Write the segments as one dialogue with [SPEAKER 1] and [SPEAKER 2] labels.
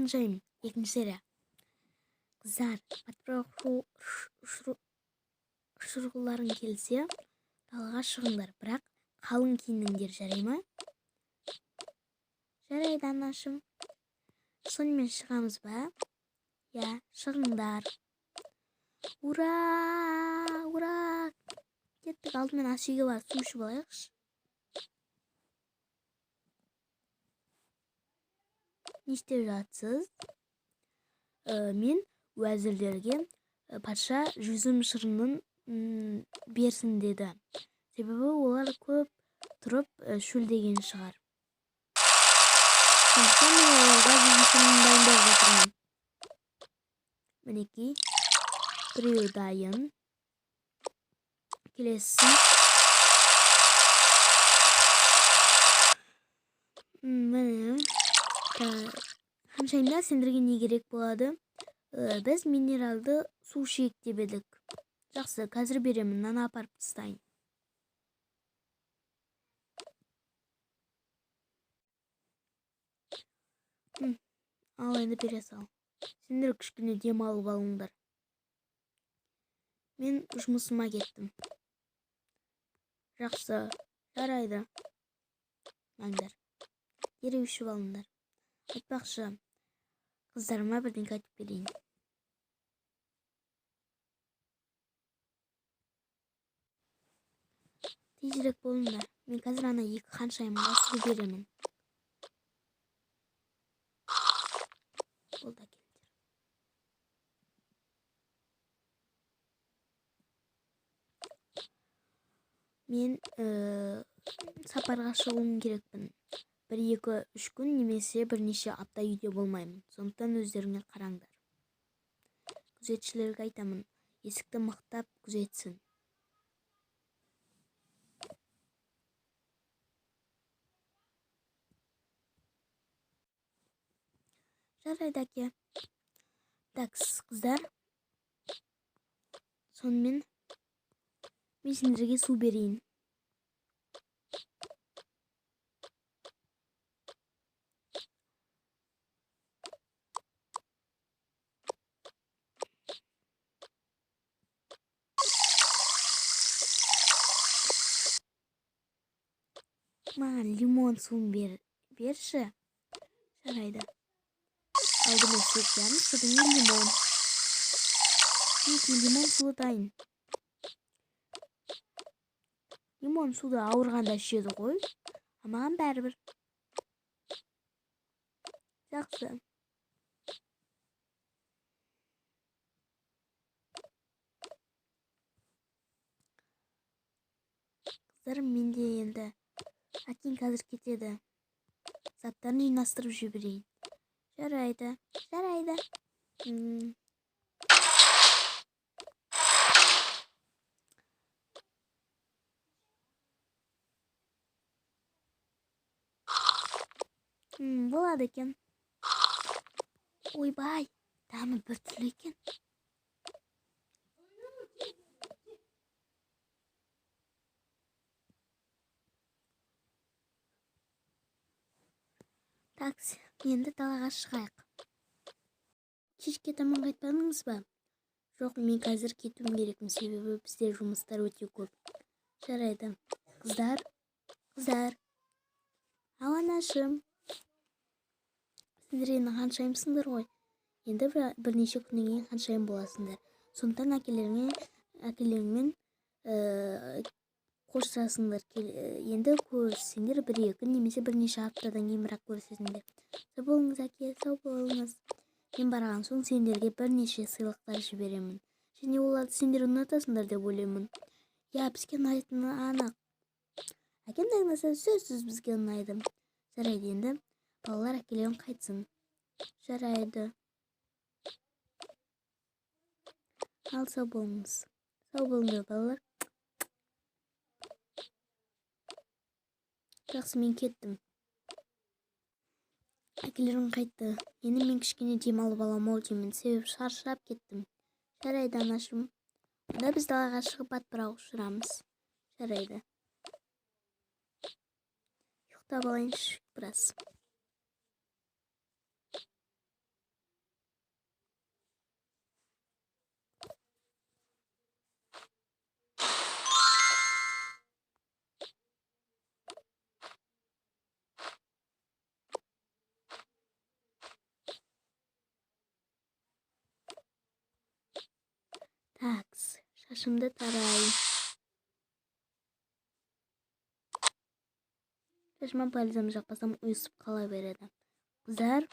[SPEAKER 1] Ханшайым. 2-ші серия. Қыздар, батпырақ ұшырғыларың келсе, далаға шығыңдар. Бірақ қалың киініңдер, жарай ма? Жарайды, анашым. Сонымен шығамыз ба? Я, шығыңдар. Ура! Ура! Кеттік, алдымен ас үйге барып су ішіп алайықшы. Не істеп жатсыз? Мен уәзірлерге патша жүзім шырынын берсін деді. Себебі олар көп тұрып шөлдеген шығар. Сондықтан мен оларға жүзім шырынын дайындап жатырмын. Мінекей, біреуі дайын. Келесісін. Міне. Ханшайымда сендерге не керек болады? Біз минералды су ішейік деп едік. Жақсы, қазір беремін, мынаны апарып тастайын. Ал енді бере сал. Сендер кішкене демалып алыңдар. Мен жұмысыма кеттім. Жақсы, жарайды. Маңдар. Дереу ішіп алыңдар. Айтпақшы, қыздарыма бірдеңе айтып берейін. Тезірек болыңдар. Мен қазір ана 2 ханшайымға су беремін. Ол да келдер. Мен сапарға шығуым керекпін. 1-2-3 күн немесе бірнеше апта үйде болмаймын. Сондықтан өздеріңе қараңдар. Күзетшілерге айтамын, есікті мықтап күзетсін. Жарайды, әке. Так, қыздар. Сонымен мен сендерге су берейін. Маған лимон суын берші. Жарайды. Алдымен суықтарын, содан лимон. Лимон суы дайын. Лимон суды ауырғанда ішеді ғой. Маған бәрібір. Жақсы. Қыздарым, менде енді әкең қазір кетеді. Заттарын жинастырып жіберейін. Жарайды. Жарайды. Болады екен. Ойбай, дәмі біртүрлі екен. Такси, енді далаға шығайық. Кешке таман қайтпадыңыз ба? Жоқ, мен қазір кетуім керекпін, себебі бізде жұмыстар өте көп. Жарайды. Қыздар. Ал анашым. Сендер енді ханшайымсыңдар ғой. Енді бірнеше күннен кейін ханшайым боласыңдар. Сондықтан әкелеріңмен қоштасыңдар. Енді көрсеңдер 1-2 немесе бірнеше аптадан кейін бірақ көрсесіңдер. Сау болыңыз, әке, сау болыңыз. Мен барған соң сендерге бірнеше сыйлықтар жіберемін. Және оларды сендер ұнатасыңдар деп ойлаймын. Я, бізге ұнайтыны анық. Әкем дайындаса сөзсіз бізге ұнайды. Жарайды, енді балалар әкелерін қайтсын. Жарайды. Ал, сау болыңыз. Сау болыңдар, балалар. Жақсы, мен кеттім. Әкелерім қайтты. Енді мен кішкене демалып аламын деймін, себебі шаршап кеттім. Жарайды, анашым. Онда біз далаға шығып батпырақ ұшырамыз. Жарайды. Ұйықтап алайыншы біраз. Başımda tarayayım. Başıma palizamı yapmasam uyusup kalaverdim. Kızlar.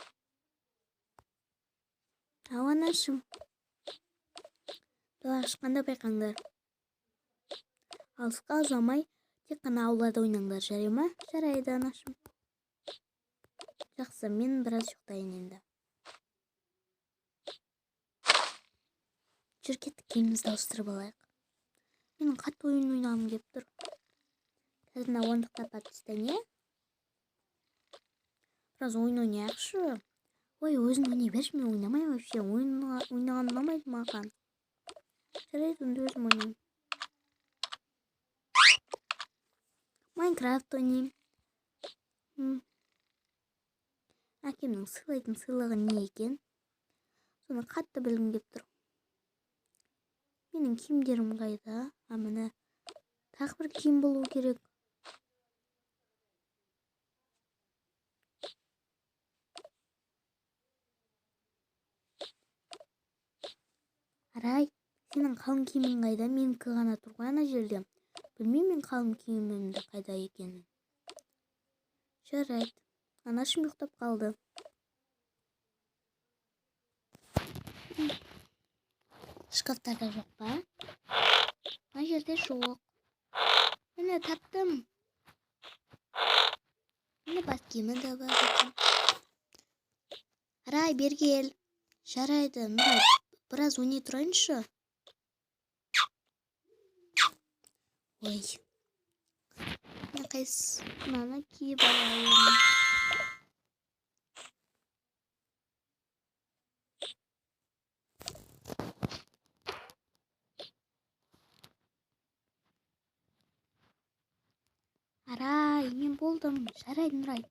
[SPEAKER 1] Havanashım. Dolaşқанда байқаңдар. Алысқа ұзамай тек қана аулада ойнаңдар, жарай ма? Жарайды, анашым. Жақсы, мен біраз ұйықтайын енді. Жүр кеттік, киімімізді ауыстырып алайық. Менің қатты ойын ойнағым келіп тұр. Қазір мына ондықтап атыстан, не? Біраз ойын ойнайықшы. Ой, өзің ойнай берші, мен ойнамаймын вообще. Ойнаған ұнамайды маған. Жарайды, онда өзім ойнаймын. Майнкрафт ойнаймын. Әкемнің сыйлайтын сыйлығы не екен? Соны қатты білгім келіп тұр. Менің киімдерім қайда? Міне тағы бір киім болу керек. Арай, сенің қалың киімің қайда? Менікі ғана тұр ғой ана жерде. Білмеймін мен қалың киімімді қайда екенін. Жарайды. Анашым ұйықтап қалды. Шкафтарда жоқ па? Мына жерде жоқ. Міне таптым. Міне бас киімі де бар екен. Арай, бер кел. Жарайды, Нұрай, біраз ойнай тұрайыншы. Ой. Мынаны киіп алайын. Арай, мен болдым. Жарайды, Нұрай.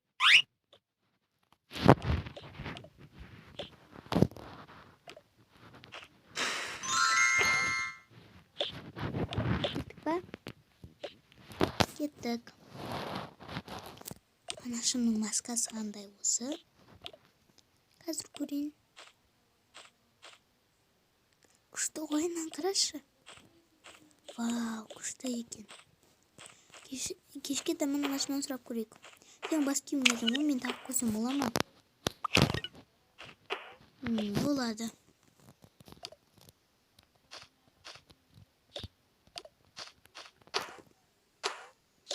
[SPEAKER 1] Кеттік па? Кеттік. Анашымның маскасы қандай осы? Қазір көрейін. Күшті ойыннан қарашы. Вау, күшті екен. Кешке таман анашымнан сұрап көрейік. Сен бас киімің екен ғой, мен тағып қойсам бола ма? Болады.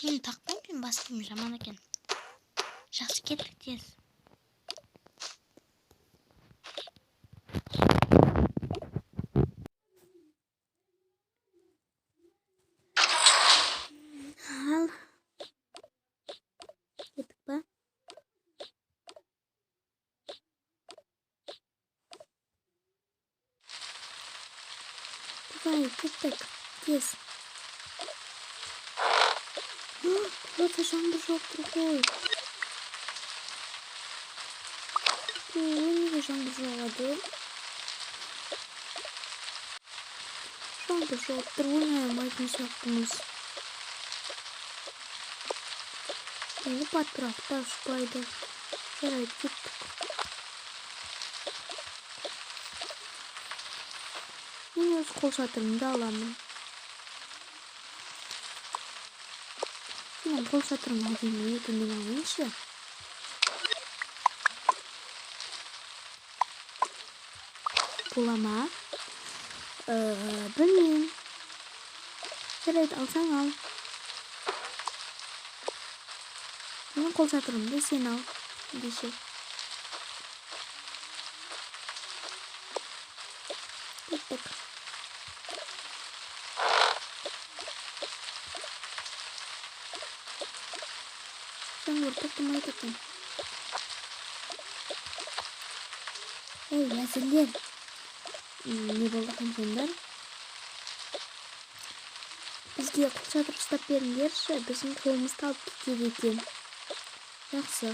[SPEAKER 1] Мен тақпаймын, бас киім жаман екен. Жақсы, кеттік тез. Ал. Кеттік па? Давай, кеттік. Тез. Burada жаңбыр жауып тұр ғой. Неге жаңбыр жауады? Жаңбыр жауып тұр, ойнамайтын сияқтымыз. Енді батырақта ұшпайды. Жарайды, кеттік. Мен өз қолшатырымды аламын. Сенің қолшатырың әдемі еді, мен алайыншы. Бола ма? Білмеймін. Жарайды, алсаң ал. Менің қолшатырымды сен ал. Десе. Кеттік. Жаңбыр тоқтамайды екен. Ей, әзірлер. Не болды қансаңдар? Бізге қолшатыр ұстап беріңдерші, біздің қолымыз талып кетеді екен. Жақсы.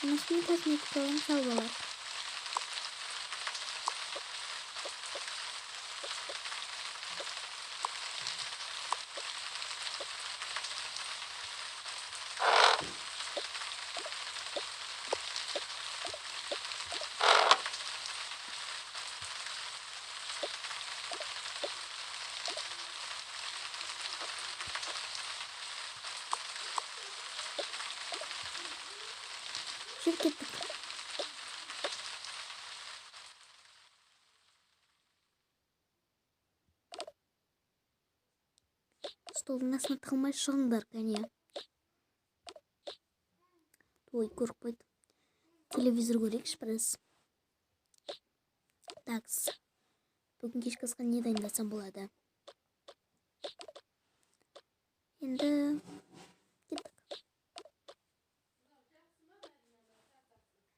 [SPEAKER 1] Машина косметикаларын сатып алат. Şirkеттік. Столдың астына тығылмай шығыңдар, кәне. Ой, көріп қойды. Телевизор көрейікші біраз. Такс. Бүгін кешкі асқа не дайындасам болады? Енді